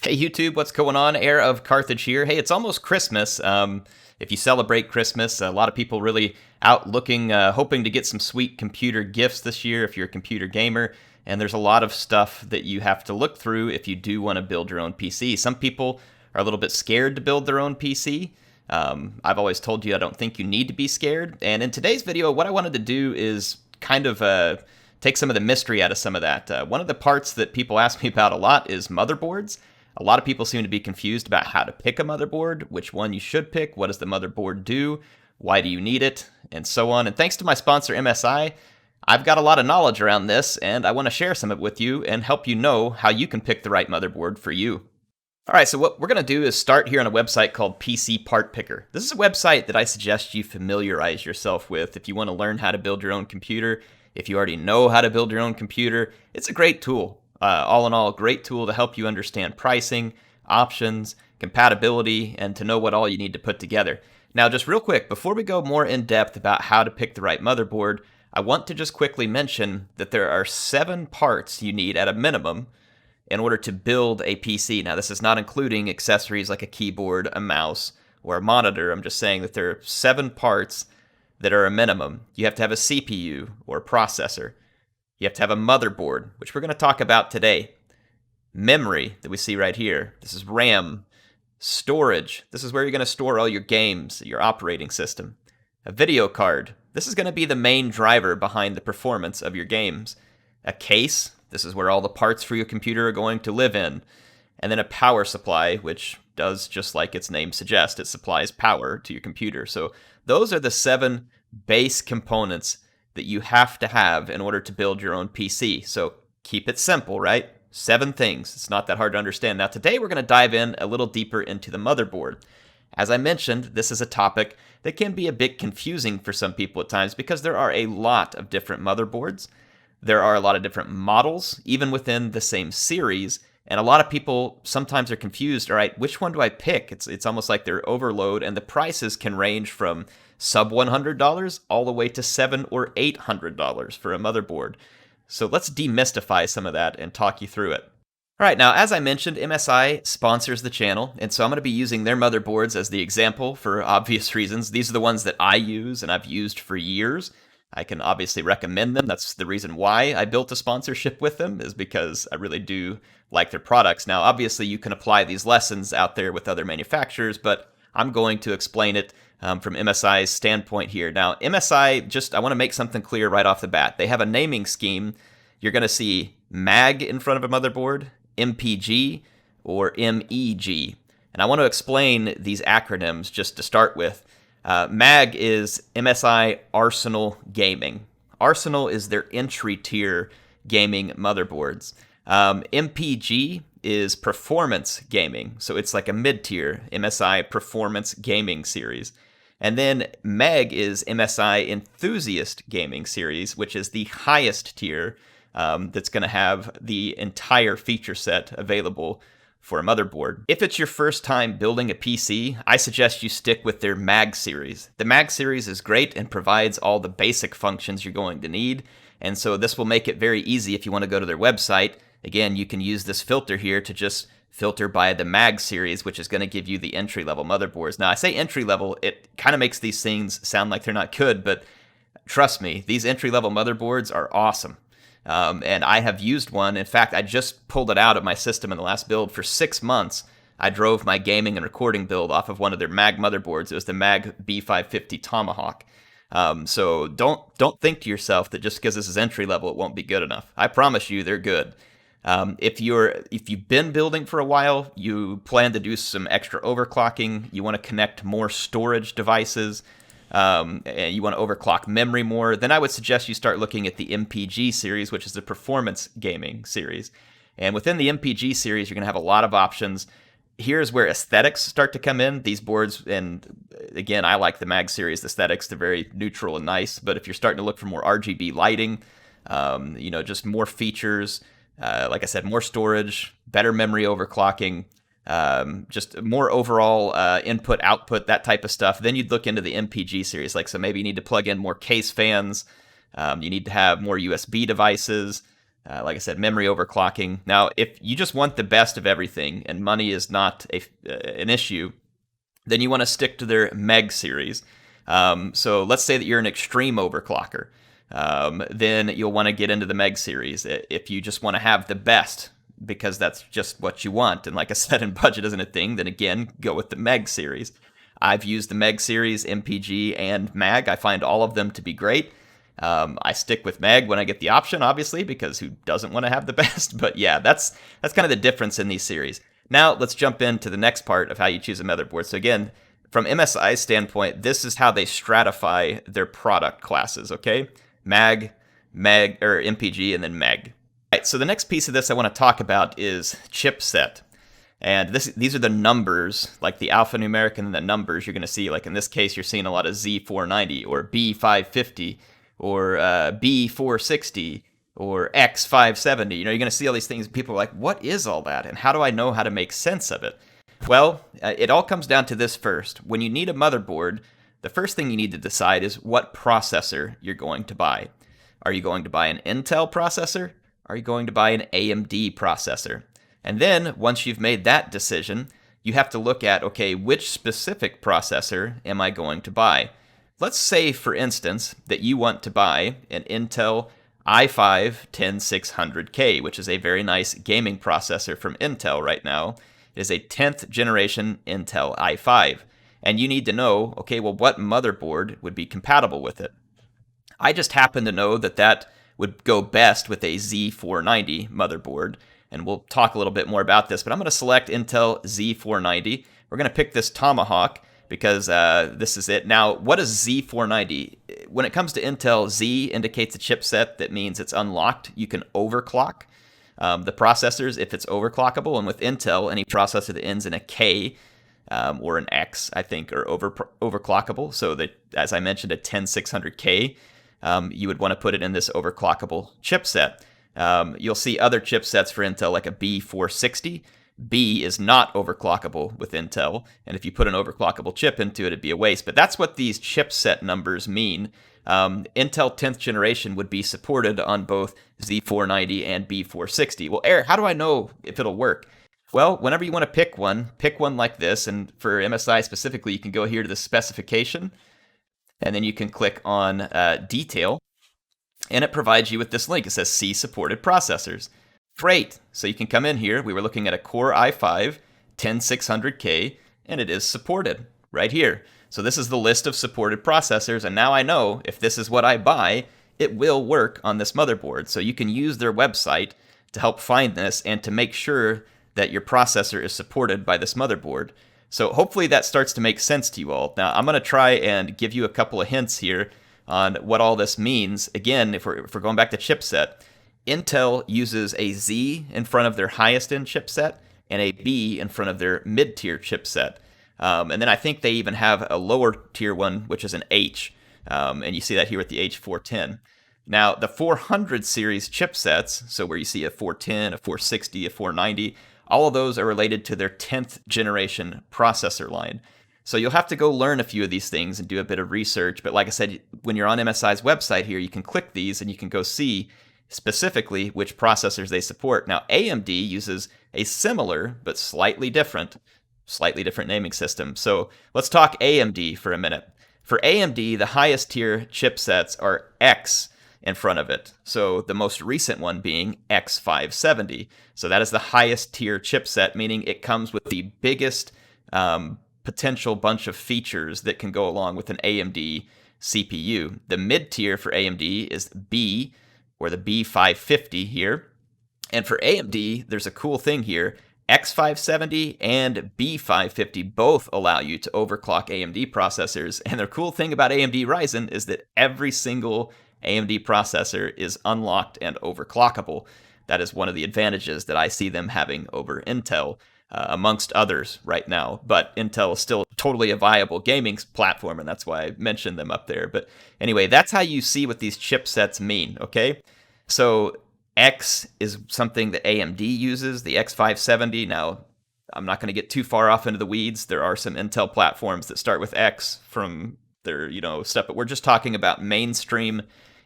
Hey YouTube, what's going on? HeirofCarthage here. Hey, it's almost Christmas. If you celebrate Christmas, a lot of people really out looking, hoping to get some sweet computer gifts this year if you're a computer gamer. And there's a lot of stuff that you have to look through if you do want to build your own PC. Some people are a little bit scared to build their own PC. I've always told you I don't think you need to be scared. And in today's video, what I wanted to do is kind of take some of the mystery out of some of that. One of the parts that people ask me about a lot is motherboards. A lot of people seem to be confused about how to pick a motherboard, which one you should pick, what does the motherboard do, why do you need it, and so on. And thanks to my sponsor, MSI, I've got a lot of knowledge around this, and I want to share some of it with you and help you know how you can pick the right motherboard for you. All right, so what we're going to do is start here on a website called PC Part Picker. This is a website that I suggest you familiarize yourself with if you want to learn how to build your own computer. If you already know how to build your own computer, it's a great tool. All in all, a great tool to help you understand pricing, options, compatibility, and to know what all you need to put together. Now, just real quick, before we go more in depth about how to pick the right motherboard, I want to just quickly mention that there are 7 parts you need at a minimum in order to build a PC. Now, this is not including accessories like a keyboard, a mouse, or a monitor. I'm just saying that there are 7 parts that are a minimum. You have to have a CPU or a processor. You have to have a motherboard, which we're going to talk about today. Memory that we see right here. This is RAM. Storage. This is where you're going to store all your games, your operating system. A video card. This is going to be the main driver behind the performance of your games. A case. This is where all the parts for your computer are going to live in. And then a power supply, which does just like its name suggests. It supplies power to your computer. So those are the 7 base components that you have to have in order to build your own PC. So keep it simple, right? 7 things. It's not that hard to understand. Now today we're going to dive in a little deeper into the motherboard. As I mentioned, this is a topic that can be a bit confusing for some people at times because there are a lot of different motherboards. There are a lot of different models, even within the same series. And a lot of people sometimes are confused, all right, which one do I pick? It's almost like they're overload, and the prices can range from sub $100 all the way to $700 or $800 for a motherboard. So let's demystify some of that and talk you through it. All right, now as I mentioned, MSI sponsors the channel, and so I'm going to be using their motherboards as the example for obvious reasons. These are the ones that I use and I've used for years. I can obviously recommend them. That's the reason why I built a sponsorship with them, is because I really do like their products. Now, obviously, you can apply these lessons out there with other manufacturers, but I'm going to explain it from MSI's standpoint here. Now, MSI, I want to make something clear right off the bat. They have a naming scheme. You're going to see MAG in front of a motherboard, MPG, or MEG. And I want to explain these acronyms just to start with. MAG is MSI Arsenal Gaming. Arsenal is their entry tier gaming motherboards. MPG is Performance Gaming, so it's like a mid-tier MSI Performance Gaming series. And then MEG is MSI Enthusiast Gaming series, which is the highest tier that's going to have the entire feature set available for a motherboard. If it's your first time building a PC, I suggest you stick with their MAG series. The MAG series is great and provides all the basic functions you're going to need, and so this will make it very easy if you want to go to their website. Again, you can use this filter here to just filter by the MAG series, which is going to give you the entry-level motherboards. Now, I say entry-level, it kind of makes these things sound like they're not good, but trust me, these entry-level motherboards are awesome. And I have used one. In fact, I just pulled it out of my system in the last build. For 6 months, I drove my gaming and recording build off of one of their MAG motherboards. It was the MAG B550 Tomahawk. So don't think to yourself that just because this is entry level, it won't be good enough. I promise you, they're good. If you've been building for a while, you plan to do some extra overclocking, you want to connect more storage devices, and you want to overclock memory more, then I would suggest you start looking at the MPG series, which is the Performance Gaming series. And within the MPG series, you're going to have a lot of options. Here's where aesthetics start to come in. These boards, and again, I like the MAG series aesthetics. They're very neutral and nice. But if you're starting to look for more RGB lighting, just more features, like I said, more storage, better memory overclocking, just more overall input, output, that type of stuff, then you'd look into the MPG series. So maybe you need to plug in more case fans. You need to have more USB devices. Like I said, memory overclocking. Now, if you just want the best of everything and money is not an issue, then you want to stick to their Meg series. So let's say that you're an extreme overclocker. Then you'll want to get into the Meg series if you just want to have the best because that's just what you want. And like I said, and budget isn't a thing, then again, go with the Meg series. I've used the Meg series, MPG, and Mag. I find all of them to be great. I stick with Meg when I get the option, obviously, because who doesn't want to have the best? But yeah, that's kind of the difference in these series. Now let's jump into the next part of how you choose a motherboard. So again, from MSI's standpoint, this is how they stratify their product classes, okay? Mag, or MPG, and then Meg. All right, so the next piece of this I want to talk about is chipset. And these are the numbers, like the alphanumeric and the numbers you're going to see. Like in this case, you're seeing a lot of Z490 or B550 or B460 or X570. You're going to see all these things. People are like, what is all that? And how do I know how to make sense of it? Well, it all comes down to this first. When you need a motherboard, the first thing you need to decide is what processor you're going to buy. Are you going to buy an Intel processor? Are you going to buy an AMD processor? And then, once you've made that decision, you have to look at, okay, which specific processor am I going to buy? Let's say, for instance, that you want to buy an Intel i5-10600K, which is a very nice gaming processor from Intel right now. It is a 10th generation Intel i5. And you need to know, okay, well, what motherboard would be compatible with it? I just happen to know that would go best with a Z490 motherboard. And we'll talk a little bit more about this, but I'm going to select Intel Z490. We're going to pick this Tomahawk because this is it. Now, what is Z490? When it comes to Intel, Z indicates a chipset that means it's unlocked. You can overclock the processors if it's overclockable. And with Intel, any processor that ends in a K or an X, I think, are overclockable. So that, as I mentioned, a 10600K, you would want to put it in this overclockable chipset. You'll see other chipsets for Intel like a B460. B is not overclockable with Intel, and if you put an overclockable chip into it, it'd be a waste. But that's what these chipset numbers mean. Intel 10th generation would be supported on both Z490 and B460. Well, Eric, how do I know if it'll work? Well, whenever you want to pick one like this, and for MSI specifically, you can go here to the specification, and then you can click on detail. And it provides you with this link. It says see supported processors. Great. So you can come in here. We were looking at a Core i5 10600K, and it is supported right here. So this is the list of supported processors, and now I know if this is what I buy, it will work on this motherboard. So you can use their website to help find this and to make sure that your processor is supported by this motherboard. So hopefully that starts to make sense to you all. Now I'm going to try and give you a couple of hints here on what all this means. Again, if we're going back to chipset, Intel uses a Z in front of their highest end chipset and a B in front of their mid-tier chipset. And then I think they even have a lower tier one, which is an H. And you see that here with the H410. Now, the 400 series chipsets, so where you see a 410, a 460, a 490, all of those are related to their 10th generation processor line. So you'll have to go learn a few of these things and do a bit of research. But like I said, when you're on MSI's website here, you can click these and you can go see specifically which processors they support. Now, AMD uses a similar but slightly different naming system. So let's talk AMD for a minute. For AMD, the highest tier chipsets are X in front of it. So the most recent one being X570. So that is the highest tier chipset, meaning it comes with the biggest potential bunch of features that can go along with an AMD CPU. The mid tier for AMD is B, or the B550 here. And for AMD, there's a cool thing here. X570 and B550 both allow you to overclock AMD processors. And the cool thing about AMD Ryzen is that every single AMD processor is unlocked and overclockable. That is one of the advantages that I see them having over Intel, amongst others right now. But Intel is still totally a viable gaming platform, and that's why I mentioned them up there. But anyway, that's how you see what these chipsets mean, okay? So X is something that AMD uses, the X570. Now, I'm not going to get too far off into the weeds. There are some Intel platforms that start with X from their, stuff, but we're just talking about mainstream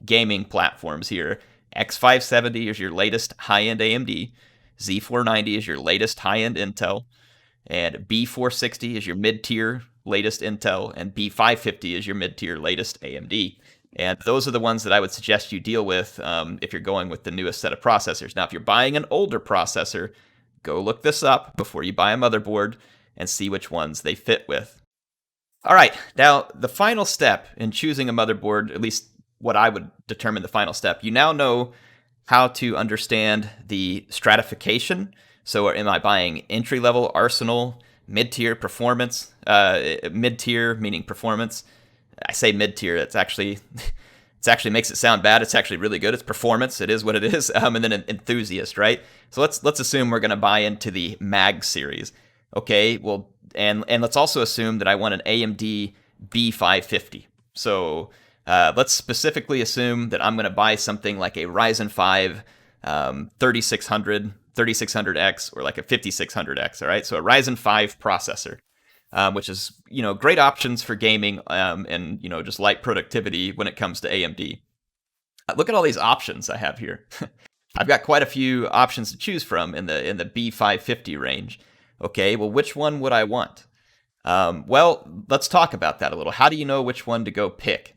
gaming platforms here. X570 is your latest high-end AMD, Z490 is your latest high-end Intel, and B460 is your mid-tier latest Intel, and B550 is your mid-tier latest AMD. And those are the ones that I would suggest you deal with if you're going with the newest set of processors. Now, if you're buying an older processor, go look this up before you buy a motherboard and see which ones they fit with. All right, now the final step in choosing a motherboard, at least what I would determine the final step, you now know how to understand the stratification. So am I buying entry-level, arsenal, mid-tier, performance, mid-tier meaning performance? I say mid-tier, it's actually makes it sound bad. It's actually really good. It's performance. It is what it is. And then an enthusiast, right? So let's assume we're going to buy into the MAG series. Okay, well, and let's also assume that I want an AMD B550. So let's specifically assume that I'm going to buy something like a Ryzen 5 3600X or like a 5600X, all right? So a Ryzen 5 processor, which is, great options for gaming and, just light productivity when it comes to AMD. Look at all these options I have here. I've got quite a few options to choose from in the B550 range. Okay, well, which one would I want? Well, let's talk about that a little. How do you know which one to go pick?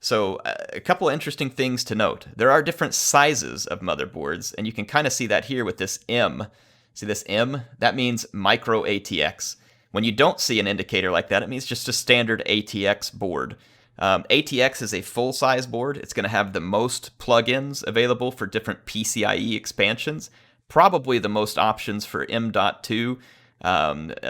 So a couple of interesting things to note. There are different sizes of motherboards, and you can kind of see that here with this M. See this M? That means micro ATX. When you don't see an indicator like that, it means just a standard ATX board. ATX is a full-size board. It's going to have the most plugins available for different PCIe expansions, probably the most options for M.2,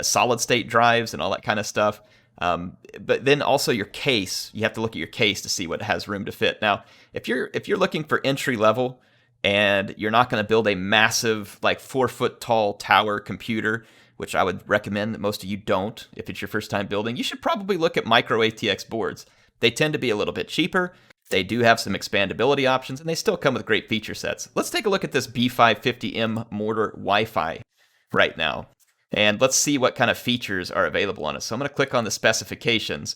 solid-state drives and all that kind of stuff. But then also your case, you have to look at your case to see what has room to fit. Now, if you're looking for entry level and you're not going to build a massive, like 4-foot tall tower computer, which I would recommend that most of you don't if it's your first time building, you should probably look at micro ATX boards. They tend to be a little bit cheaper. They do have some expandability options, and they still come with great feature sets. Let's take a look at this B550M Mortar Wi-Fi right now. And let's see what kind of features are available on it. So I'm going to click on the specifications.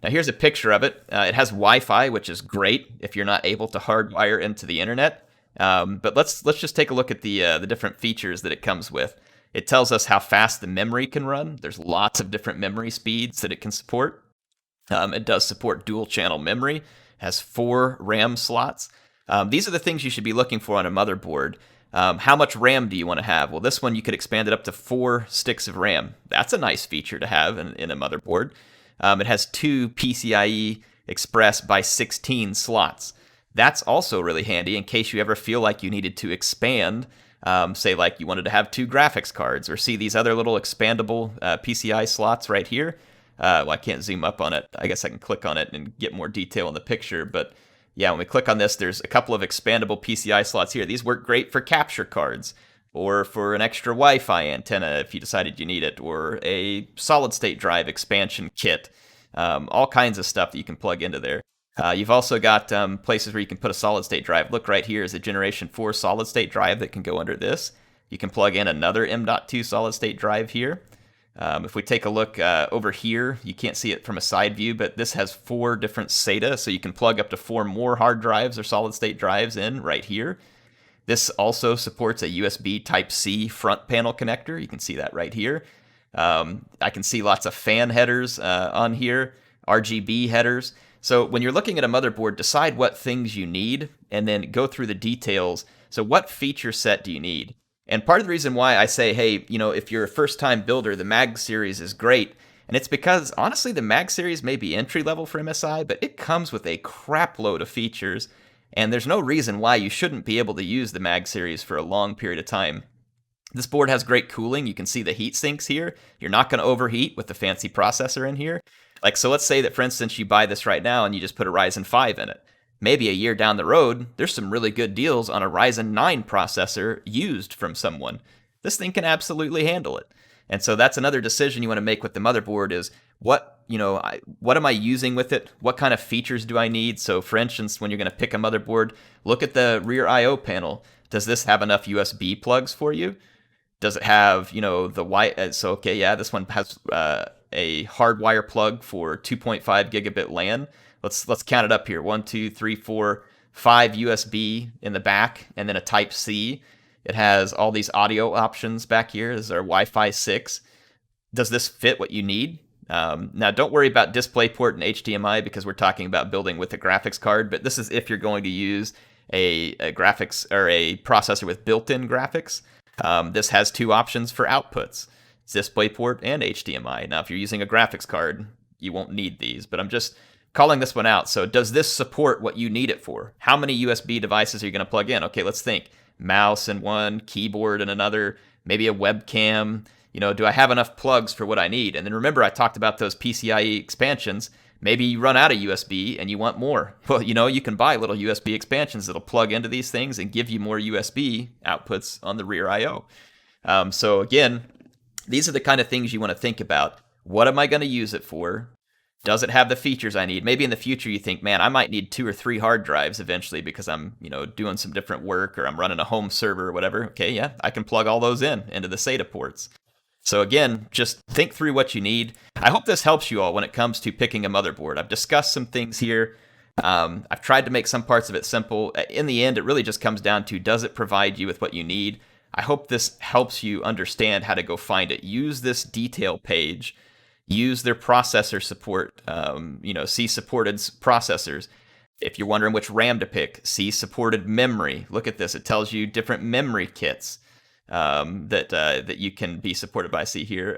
Now here's a picture of it. It has Wi-Fi, which is great if you're not able to hardwire into the internet. But let's just take a look at the different features that it comes with. It tells us how fast the memory can run. There's lots of different memory speeds that it can support. It does support dual channel memory. It has 4 RAM slots. These are the things you should be looking for on a motherboard. How much RAM do you want to have? Well, this one you could expand it up to 4 sticks of RAM. That's a nice feature to have in a motherboard. It has 2 PCIe Express by 16 slots. That's also really handy in case you ever feel like you needed to expand. Say like you wanted to have 2 graphics cards, or see these other little expandable PCI slots right here. Well, I can't zoom up on it. I guess I can click on it and get more detail in the picture, but yeah, when we click on this, there's a couple of expandable PCI slots here. These work great for capture cards, or for an extra Wi-Fi antenna if you decided you need it, or a solid-state drive expansion kit. All kinds of stuff that you can plug into there. You've also got places where you can put a solid-state drive. Look right here is a Generation 4 solid-state drive that can go under this. You can plug in another M.2 solid-state drive here. If we take a look over here, you can't see it from a side view, but this has 4 different SATA, so you can plug up to 4 more hard drives or solid-state drives in right here. This also supports a USB Type-C front panel connector. You can see that right here. I can see lots of fan headers on here, RGB headers. So when you're looking at a motherboard, decide what things you need and then go through the details. So what feature set do you need? And part of the reason why I say, hey, if you're a first-time builder, the MAG series is great. And it's because, honestly, the MAG series may be entry-level for MSI, but it comes with a crap load of features. And there's no reason why you shouldn't be able to use the MAG series for a long period of time. This board has great cooling. You can see the heat sinks here. You're not going to overheat with the fancy processor in here. So let's say that, for instance, you buy this right now and you just put a Ryzen 5 in it. Maybe a year down the road, there's some really good deals on a Ryzen 9 processor used from someone. This thing can absolutely handle it. And so that's another decision you want to make with the motherboard is what am I using with it? What kind of features do I need? So for instance, when you're going to pick a motherboard, look at the rear I/O panel. Does this have enough USB plugs for you? Does it have, the Y? So, okay, yeah, this one has a hardwire plug for 2.5 gigabit LAN. Let's count it up here. 1, 2, 3, 4, 5 USB in the back, and then a Type C. It has all these audio options back here. This is our Wi-Fi 6. Does this fit what you need? Now, don't worry about DisplayPort and HDMI because we're talking about building with a graphics card, but this is if you're going to use a graphics or a processor with built-in graphics. This has 2 options for outputs, DisplayPort and HDMI. Now, if you're using a graphics card, you won't need these, but I'm just calling this one out. So does this support what you need it for? How many USB devices are you going to plug in? Okay, let's think. Mouse in one, keyboard in another, maybe a webcam. Do I have enough plugs for what I need? And then remember, I talked about those PCIe expansions. Maybe you run out of USB and you want more. Well, you can buy little USB expansions that'll plug into these things and give you more USB outputs on the rear I/O. So again, these are the kind of things you want to think about. What am I going to use it for? Does it have the features I need? Maybe in the future you think, man, I might need 2 or 3 hard drives eventually because I'm, doing some different work or I'm running a home server or whatever. Okay, yeah, I can plug all those into the SATA ports. So again, just think through what you need. I hope this helps you all when it comes to picking a motherboard. I've discussed some things here. I've tried to make some parts of it simple. In the end, it really just comes down to, does it provide you with what you need? I hope this helps you understand how to go find it. Use this detail page. Use their processor support. See supported processors. If you're wondering which RAM to pick, see supported memory. Look at this. It tells you different memory kits that you can be supported by. See here,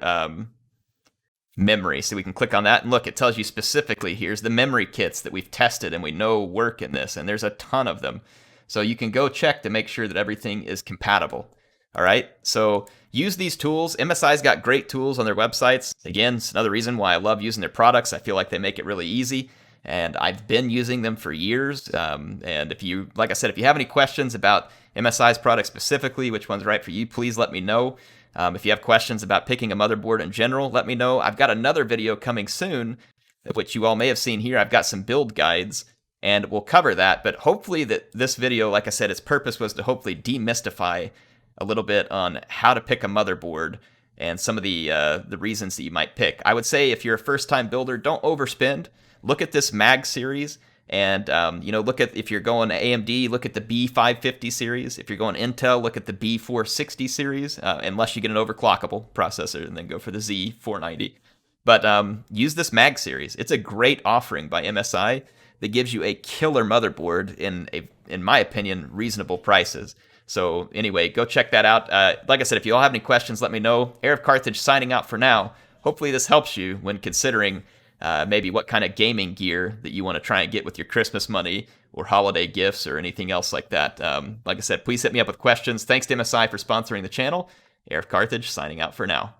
memory. So we can click on that and look, it tells you specifically, here's the memory kits that we've tested and we know work in this, and there's a ton of them. So you can go check to make sure that everything is compatible. All right, so use these tools. MSI's got great tools on their websites. Again, it's another reason why I love using their products. I feel like they make it really easy, and I've been using them for years. And if you have any questions about MSI's products specifically, which one's right for you, please let me know. If you have questions about picking a motherboard in general, let me know. I've got another video coming soon, which you all may have seen here. I've got some build guides, and we'll cover that. But hopefully that this video, like I said, its purpose was to hopefully demystify a little bit on how to pick a motherboard and some of the reasons that you might pick. I would say if you're a first-time builder, don't overspend. Look at this MAG series, and look at, if you're going AMD, look at the B550 series. If you're going Intel, look at the B460 series, unless you get an overclockable processor, and then go for the Z490. But use this MAG series. It's a great offering by MSI that gives you a killer motherboard in my opinion, reasonable prices. So anyway, go check that out. Like I said, if you all have any questions, let me know. HeirofCarthage signing out for now. Hopefully this helps you when considering maybe what kind of gaming gear that you want to try and get with your Christmas money or holiday gifts or anything else like that. Like I said, please hit me up with questions. Thanks to MSI for sponsoring the channel. HeirofCarthage signing out for now.